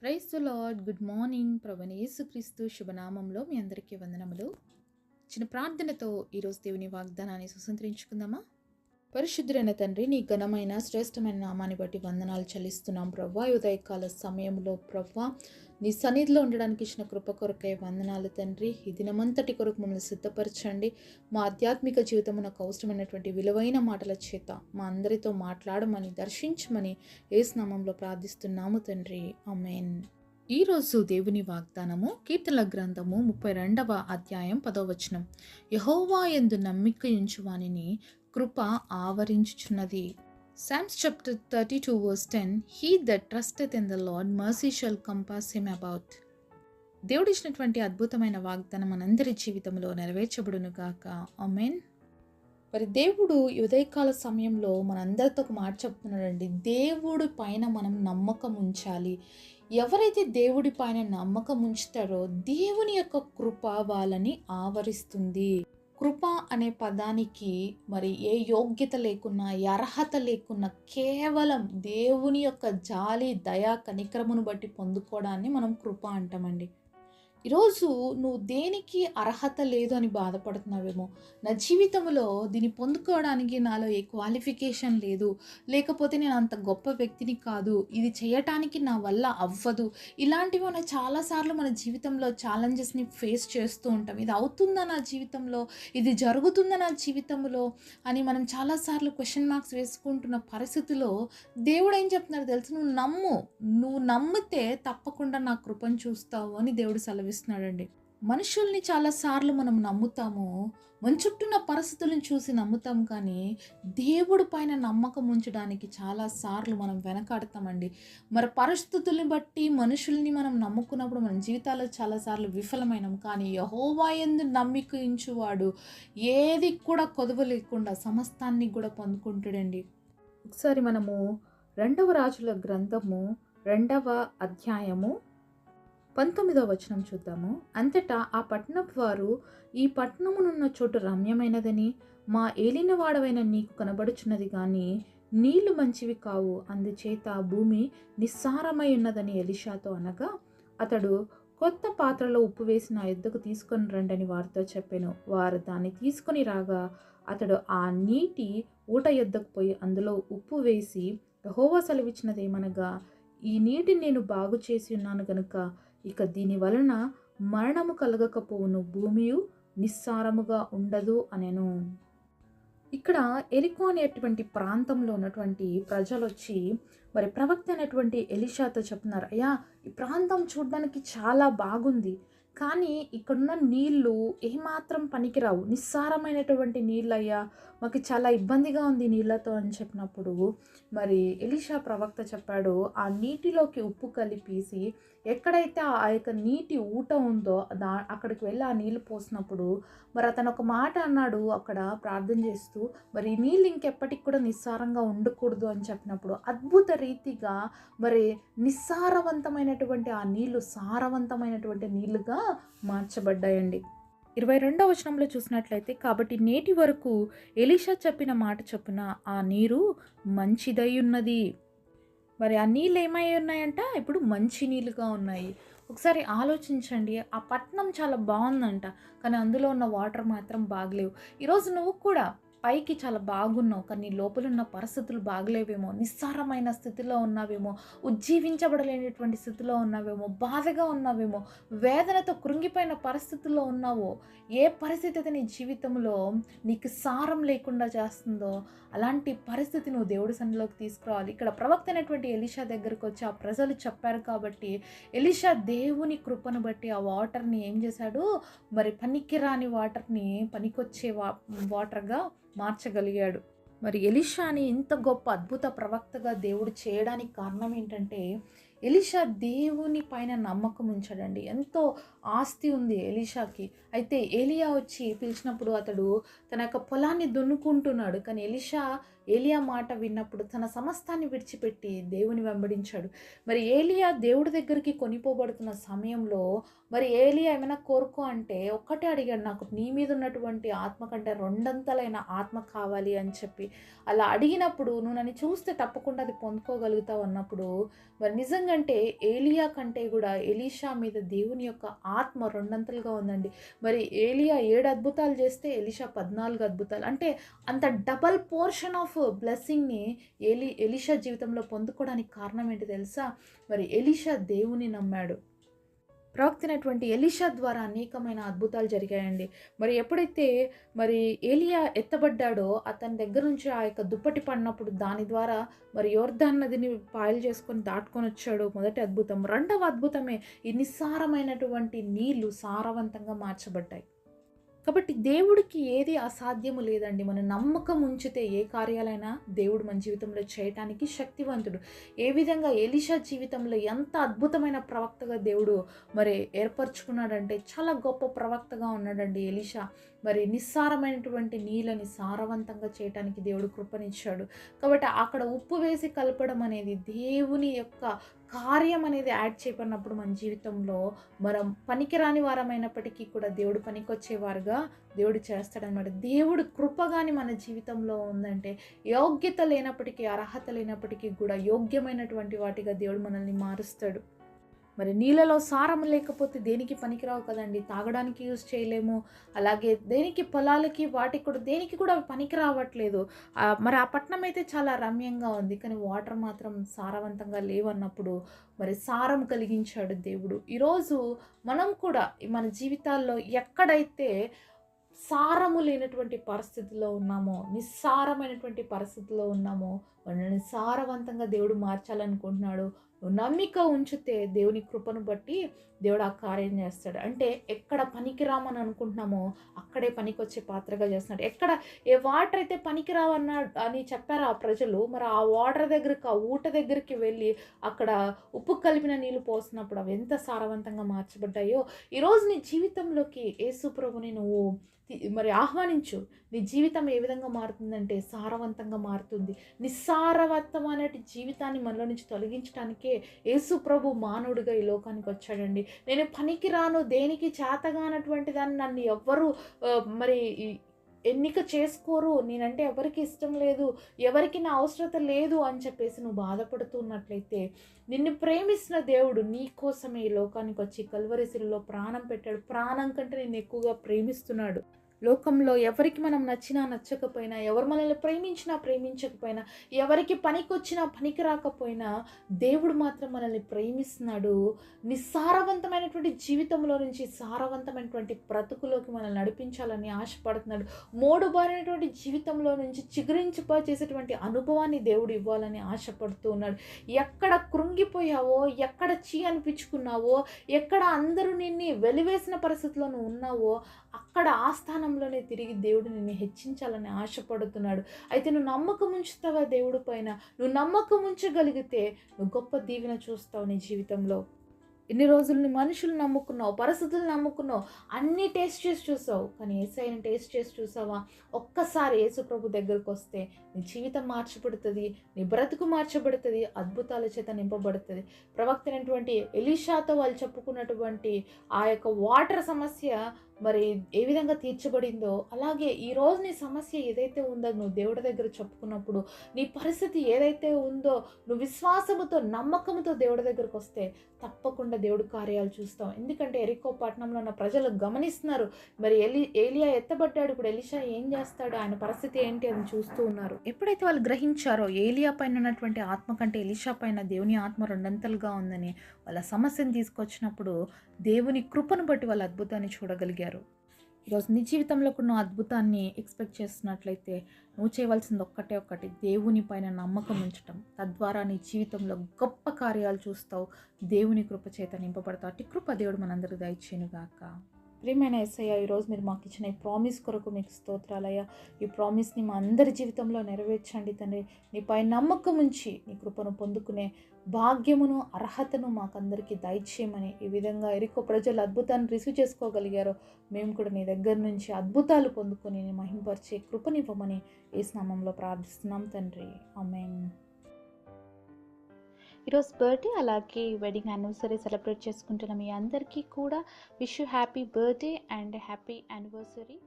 Praise the lord. Good morning. ప్రభువైన యేసుక్రీస్తు శుభనామంలో మీ అందరికీ వందనములు. చిన్న ప్రార్థనతో ఈరోజు దేవుని వాగ్దానాన్ని సుసంతరించుకుందామా? పరిశుద్ధుడైన తండ్రి, నీ ఘనమైన శ్రేష్టమైన నామాన్ని బట్టి వందనాలు చెల్లిస్తున్నాం ప్రవ్వా. ఉదయకాల సమయంలో ప్రవ్వా నీ సన్నిధిలో ఉండడానికి ఇచ్చిన కృప కొరకై వందనాలు తండ్రి. ఈ దినమంతటి కొరకు మమ్మల్ని సిద్ధపరచండి. మా ఆధ్యాత్మిక జీవితమునకు అవసరమైనటువంటి విలువైన మాటల చేత మా అందరితో మాట్లాడమని, దర్శించమని యేసు నామములో ప్రార్థిస్తున్నాము తండ్రి. ఆమేన్. ఈరోజు దేవుని వాగ్దానము కీర్తనల గ్రంథము 32వ అధ్యాయం 10వ వచనం. యెహోవా యందు నమ్మికయుంచు వానిని కృప ఆవరించుచున్నది. Psalms chapter 32 verse 10. He that trusteth in the Lord, mercy shall compass him about. దేవుడిచ్చినటువంటి అద్భుతమైన వాగ్దానం మనందరి జీవితంలో నెరవేర్చబడును గాక. ఆమేన్. మరి దేవుడు ఈ ఉదయకాల సమయంలో మనందరితో ఒక మాట చెప్తున్నాడండి. దేవుడి పైన మనం నమ్మకం ఉంచాలి. ఎవరైతే దేవుడి పైన నమ్మకం ఉంచుతారో దేవుని యొక్క కృప వాళ్ళని ఆవరిస్తుంది. కృప అనే పదానికి మరి ఏ యోగ్యత లేకున్నా, ఏ అర్హత లేకున్నా, కేవలం దేవుని యొక్క జాలి, దయ, కనికరమును బట్టి పొందుకోవడాన్ని మనం కృప అంటామండి. ఈరోజు నువ్వు దేనికి అర్హత లేదు అని బాధపడుతున్నావేమో. నా జీవితంలో దీన్ని పొందుకోవడానికి నాలో ఏ క్వాలిఫికేషన్ లేదు, లేకపోతే నేను అంత గొప్ప వ్యక్తిని కాదు, ఇది చేయటానికి నా వల్ల అవ్వదు, ఇలాంటివి మనం చాలాసార్లు మన జీవితంలో ఛాలెంజెస్ని ఫేస్ చేస్తూ ఉంటాం. ఇది అవుతుందా నా జీవితంలో, ఇది జరుగుతుందా నా జీవితంలో అని మనం చాలాసార్లు క్వశ్చన్ మార్క్స్ వేసుకుంటున్న పరిస్థితిలో దేవుడు ఏం చెప్తున్నాడు తెలుసు? నువ్వు నమ్మితే తప్పకుండా నా కృపను చూస్తావు అని దేవుడు సెలవిస్తున్నాడండి. మనుషుల్ని చాలాసార్లు మనం నమ్ముతాము, మన చుట్టూ ఉన్న పరిస్థితులను చూసి నమ్ముతాం, కానీ దేవుడి పైన నమ్మకం ఉంచడానికి చాలాసార్లు మనం వెనకాడతామండి. మరి పరిస్థితుల్ని బట్టి మనుషుల్ని మనం నమ్ముకున్నప్పుడు మన జీవితాల్లో చాలాసార్లు విఫలమైనాం. కానీ యెహోవా యందు నమ్మిక ఉంచువాడు ఏది కూడా కొదువ లేకుండా సమస్తాన్ని కూడా పొందుకుంటాడండి. ఒకసారి మనము 2వ రాజుల గ్రంథము 2వ అధ్యాయము 19వ వచనం చూద్దాము. అంతటా ఆ పట్టణపు వారు, ఈ పట్టణమునున్న చోటు రమ్యమైనదని మా ఏలినవాడవైన నీకు కనబడుచున్నది గాని నీళ్లు మంచివి కావు, అందుచేత భూమి నిస్సారమై ఉన్నదని ఎలీషాతో అనగా, అతడు కొత్త పాత్రలో ఉప్పు వేసి నా యొద్దకు తీసుకొని రండని వారితో చెప్పాను. వారు దాన్ని తీసుకొని రాగా అతడు ఆ నీటి ఊట యొద్దకు పోయి అందులో ఉప్పు వేసి, యెహోవా సెలవిచ్చినదేమనగా, ఈ నీటిని నేను బాగు చేసి ఉన్నాను గనుక ఇక దీని వలన మరణము కలగకపోవును, భూమియు నిస్సారముగా ఉండదు అనెను. ఇక్కడ ఎరికో అనేటువంటి ప్రాంతంలో ఉన్నటువంటి ప్రజలు వచ్చి మరి ప్రవక్త అయినటువంటి ఎలీషాతో చెప్తున్నారు, అయ్యా ఈ ప్రాంతం చూడడానికి చాలా బాగుంది, కానీ ఇక్కడున్న నీళ్లు ఏమాత్రం పనికిరావు, నిస్సారమైనటువంటి నీళ్ళయ్యా, మాకు చాలా ఇబ్బందిగా ఉంది నీళ్ళతో అని చెప్పినప్పుడు మరి ఎలీషా ప్రవక్త చెప్పాడు, ఆ నీటిలోకి ఉప్పు కలిపేసి ఎక్కడైతే ఆ యొక్క నీటి ఊట ఉందో అక్కడికి వెళ్ళి ఆ నీళ్ళు పోసినప్పుడు మరి అతను ఒక మాట అన్నాడు అక్కడ ప్రార్థన చేస్తూ, మరి ఈ నీళ్ళు ఇంకెప్పటికి కూడా నిస్సారంగా ఉండకూడదు అని చెప్పినప్పుడు అద్భుత రీతిగా మరి నిస్సారవంతమైనటువంటి ఆ నీళ్లు సారవంతమైనటువంటి నీళ్లుగా మార్చబడ్డాయండి. 22వ వచనంలో చూసినట్లయితే, కాబట్టి నేటి వరకు ఎలీషా చెప్పిన మాట చొప్పున ఆ నీరు మంచిదై ఉన్నది. మరి ఆ నీళ్ళు ఏమై ఉన్నాయంట? ఇప్పుడు మంచి నీళ్ళుగా ఉన్నాయి. ఒకసారి ఆలోచించండి, ఆ పట్టణం చాలా బాగుందంట, కానీ అందులో ఉన్న వాటర్ మాత్రం బాగలేవు. ఈరోజు నువ్వు కూడా పైకి చాలా బాగున్నావు, కానీ లోపల ఉన్న పరిస్థితులు బాగలేవేమో, నిస్సారమైన స్థితిలో ఉన్నావేమో, ఉజ్జీవించబడలేనటువంటి స్థితిలో ఉన్నావేమో, బాధగా ఉన్నావేమో, వేదనతో కృంగిపోయిన పరిస్థితుల్లో ఉన్నావో, ఏ పరిస్థితి అయితే నీ జీవితంలో నీకు సారం లేకుండా చేస్తుందో అలాంటి పరిస్థితి నువ్వు దేవుడి సన్నిధిలోకి తీసుకురావాలి. ఇక్కడ ప్రవక్త అయినటువంటి ఎలీషా దగ్గరకు వచ్చి ఆ ప్రజలు చెప్పారు కాబట్టి ఎలీషా దేవుని కృపను బట్టి ఆ వాటర్ని ఏం చేశాడు, మరి పనికిరాని వాటర్ని పనికొచ్చే వాటర్గా మార్చగలిగాడు. మరి ఎలీషాని ఇంత గొప్ప అద్భుత ప్రవక్తగా దేవుడు చేయడానికి కారణం ఏంటంటే, ఎలీషా దేవుని పైన నమ్మకం ఉంచాడండి. ఎంతో ఆస్తి ఉంది ఎలీషాకి. అయితే ఏలియా వచ్చి పిలిచినప్పుడు అతడు తన యొక్క పొలాన్ని దున్నుకుంటున్నాడు, కానీ ఎలీషా ఏలియా మాట విన్నప్పుడు తన సమస్తాన్ని విడిచిపెట్టి దేవుని వెంబడించాడు. మరి ఏలియా దేవుడి దగ్గరికి కొనిపోబడుతున్న సమయంలో మరి ఏలియా ఏమైనా కోరుకో అంటే ఒక్కటే అడిగాడు, నాకు నీ మీద ఉన్నటువంటి ఆత్మ కంటే రెండంతలైన ఆత్మ కావాలి అని చెప్పి. అలా అడిగినప్పుడు నువ్వు నన్ను చూస్తే తప్పకుండా అది పొందుకోగలుగుతావు అన్నప్పుడు మరి నిజంగంటే ఏలియా కంటే కూడా ఎలీషా మీద దేవుని యొక్క ఆత్మ రెండంతలుగా ఉందండి. మరి ఏలియా 7 అద్భుతాలు చేస్తే ఎలీషా 14 అద్భుతాలు, అంటే అంత డబల్ పోర్షన్ ఆఫ్ బ్లెస్సింగ్ని ఎలీషా జీవితంలో పొందుకోవడానికి కారణం ఏంటి తెలుసా? మరి ఎలీషా దేవుని నమ్మాడు. ప్రవక్తైనటువంటి ఎలీషా ద్వారా అనేకమైన అద్భుతాలు జరిగాయండి. మరి ఎప్పుడైతే మరి ఏలియా ఎత్తబడ్డాడో అతని దగ్గర నుంచి ఆ యొక్క దుప్పటి పడినప్పుడు దాని ద్వారా మరి యొర్దాను నదిని పాయలు చేసుకొని దాటుకొని వచ్చాడు. మొదటి అద్భుతం. రెండవ అద్భుతమే ఈ నిస్సారమైనటువంటి నీళ్లు సారవంతంగా మార్చబడ్డాయి. కాబట్టి దేవుడికి ఏది అసాధ్యము లేదండి. మన నమ్మకం ఉంచితే ఏ కార్యాలైనా దేవుడు మన జీవితంలో చేయటానికి శక్తివంతుడు. ఏ విధంగా ఎలీషా జీవితంలో ఎంత అద్భుతమైన ప్రవక్తగా దేవుడు మరి ఏర్పరచుకున్నాడంటే చాలా గొప్ప ప్రవక్తగా ఉన్నాడండి ఎలీషా. మరి నిస్సారమైనటువంటి నీళ్ళని సారవంతంగా చేయటానికి దేవుడు కృపనిచ్చాడు. కాబట్టి అక్కడ ఉప్పు వేసి కలపడం అనేది దేవుని యొక్క కార్యం అనేది యాడ్ చేయబడినప్పుడు మన జీవితంలో మనం పనికిరాని వారమైనప్పటికీ కూడా దేవుడు పనికొచ్చేవారుగా దేవుడు చేస్తాడనమాట. దేవుడు కృపగాని మన జీవితంలో ఉందంటే యోగ్యత లేనప్పటికీ అర్హత లేనప్పటికీ కూడా యోగ్యమైనటువంటి వాటిగా దేవుడు మనల్ని మారుస్తాడు. మరి నీళ్ళలో సారం లేకపోతే దేనికి పనికిరావు కదండి. తాగడానికి యూజ్ చేయలేము, అలాగే దేనికి పొలాలకి వాటికి కూడా దేనికి కూడా పనికి రావట్లేదు. మరి ఆ పట్టణం అయితే చాలా రమ్యంగా ఉంది, కానీ వాటర్ మాత్రం సారవంతంగా లేవన్నప్పుడు మరి సారం కలిగించాడు దేవుడు. ఈరోజు మనం కూడా మన జీవితాల్లో ఎక్కడైతే సారము లేనటువంటి పరిస్థితుల్లో ఉన్నామో, నిస్సారమైనటువంటి పరిస్థితుల్లో ఉన్నామో మనల్ని సారవంతంగా దేవుడు మార్చాలనుకుంటున్నాడు. నమ్మిక ఉంచితే దేవుని కృపను బట్టి దేవుడు ఆ కార్యం చేస్తాడు. అంటే ఎక్కడ పనికిరామని అనుకుంటున్నామో అక్కడే పనికొచ్చే పాత్రగా చేస్తున్నాడు. ఎక్కడ ఏ వాటర్ అయితే పనికిరావన్నాడు అని చెప్పారు ఆ ప్రజలు, మరి ఆ వాటర్ దగ్గరికి, ఆ ఊట దగ్గరికి వెళ్ళి అక్కడ ఉప్పు కలిపిన నీళ్ళు పోసినప్పుడు అవి ఎంత సారవంతంగా మార్చబడ్డాయో ఈరోజు నీ జీవితంలోకి యేసు ప్రభుని నువ్వు మరి ఆహ్వానించు. నీ జీవితం ఏ విధంగా మారుతుందంటే సారవంతంగా మారుతుంది. నిస్సారవంతమైన జీవితాన్ని మనలో నుంచి తొలగించడానికే యేసు ప్రభు మానవుడిగా ఈ లోకానికి వచ్చాడండి. నేను పనికిరాను, దేనికి చేతగానటువంటి దాన్ని నన్ను ఎవ్వరూ మరి ఎన్నిక చేసుకోరు, నేనంటే ఎవరికి ఇష్టం లేదు, ఎవరికి నా అవసరత లేదు అని చెప్పేసి నువ్వు బాధపడుతున్నట్లయితే నిన్ను ప్రేమిస్తున్న దేవుడు నీ కోసమే ఈ లోకానికి వచ్చి కల్వరి శిలువలో ప్రాణం పెట్టాడు. ప్రాణం కంటే నిన్ను ఎక్కువగా ప్రేమిస్తున్నాడు. లోకంలో ఎవరికి మనం నచ్చినా నచ్చకపోయినా, ఎవరు మనల్ని ప్రేమించినా ప్రేమించకపోయినా, ఎవరికి పనికొచ్చినా పనికి రాకపోయినా దేవుడు మాత్రం మనల్ని ప్రేమిస్తున్నాడు. నిస్సారవంతమైనటువంటి జీవితంలో నుంచి సారవంతమైనటువంటి బ్రతుకులోకి మనల్ని నడిపించాలని ఆశపడుతున్నాడు. మోడుబారినటువంటి జీవితంలో నుంచి చిగురించిపో చేసేటువంటి అనుభవాన్ని దేవుడు ఇవ్వాలని ఆశపడుతూ ఉన్నాడు. ఎక్కడ కృంగిపోయావో, ఎక్కడ చీ అనిపించుకున్నావో, ఎక్కడ అందరూ నిన్ను వెలివేసిన పరిస్థితిలో నువ్వు ఉన్నావో అక్కడ ఆ స్థానంలోనే తిరిగి దేవుడు నిన్ను హెచ్చించాలని ఆశపడుతున్నాడు. అయితే నువ్వు నమ్మకం ఉంచుతావా దేవుడి పైన? నువ్వు నమ్మకం ఉంచగలిగితే నువ్వు గొప్ప దీవెన చూస్తావు నీ జీవితంలో. ఎన్ని రోజులు నీ మనుషులు నమ్ముకున్నావు, పరిస్థితులు నమ్ముకున్నావు, అన్నీ టేస్ట్ చేసి చూసావు, కానీ యేసయ్యని టేస్ట్ చేసి చూసావా? ఒక్కసారి యేసు ప్రభు దగ్గరకు వస్తే నీ జీవితం మార్చబడుతుంది, నీ బ్రతుకు మార్చబడుతుంది, అద్భుతాల చేత నింపబడుతుంది. ప్రవక్తైనటువంటి ఎలీషాతో వాళ్ళు చెప్పుకున్నటువంటి ఆ యొక్క వాటర్ సమస్య మరి ఏ విధంగా తీర్చబడిందో అలాగే ఈరోజు నీ సమస్య ఏదైతే ఉందో నువ్వు దేవుడి దగ్గర చెప్పుకున్నప్పుడు, నీ పరిస్థితి ఏదైతే ఉందో నువ్వు విశ్వాసముతో నమ్మకంతో దేవుడి దగ్గరకు వస్తే తప్పకుండా దేవుడు కార్యాలు చూస్తాం. ఎందుకంటే ఎరికో పట్టణంలో ఉన్న ప్రజలు గమనిస్తున్నారు. మరి ఏలియా ఎత్తబడ్డాడు, ఇప్పుడు ఎలీషా ఏం చేస్తాడు, ఆయన పరిస్థితి ఏంటి అని చూస్తూ ఉన్నారు. ఎప్పుడైతే వాళ్ళు గ్రహించారో ఏలియా పైన ఉన్నటువంటి ఆత్మ కంటే ఎలీషా పైన దేవుని ఆత్మ రెండంతలుగా ఉందని వాళ్ళ సమస్యను తీసుకొచ్చినప్పుడు దేవుని కృపను బట్టి వాళ్ళ అద్భుతాన్ని చూడగలిగారు. ఈరోజు నీ జీవితంలో కూడా నువ్వు అద్భుతాన్ని ఎక్స్పెక్ట్ చేస్తున్నట్లయితే నువ్వు చేయవలసింది ఒక్కటి, దేవుని పైన నమ్మకం ఉంచటం. తద్వారా నీ జీవితంలో గొప్ప కార్యాలు చూస్తావు, దేవుని కృప చేత నింపబడతావు. అట్టి కృప దేవుడు మనందరికీ దయచేయునుగాక. ప్రియమైన యేసయ్య, ఈరోజు మీరు మాకు ఇచ్చిన ఈ ప్రామిస్ కొరకు మీకు స్తోత్రాలయ్యా. ఈ ప్రామిస్ని మా అందరి జీవితంలో నెరవేర్చండి తండ్రి. నీపై నమ్మకం ఉంచి నీ కృపను పొందుకునే భాగ్యమును అర్హతను మాకందరికీ దయచేయమని, ఈ విధంగా ఎరికో ప్రజలు అద్భుతాన్ని రిసీవ్ చేసుకోగలిగారో మేము కూడా నీ దగ్గర నుంచి అద్భుతాలు పొందుకొని నీ మహింపరిచే కృపనివ్వమని యేసు నామములో ప్రార్థిస్తున్నాం తండ్రి. ఆమేన్. ఈరోజు బర్త్డే అలాగే వెడ్డింగ్ యానివర్సరీ సెలబ్రేట్ చేసుకుంటున్న మీ అందరికీ కూడా wish you happy birthday and happy anniversary.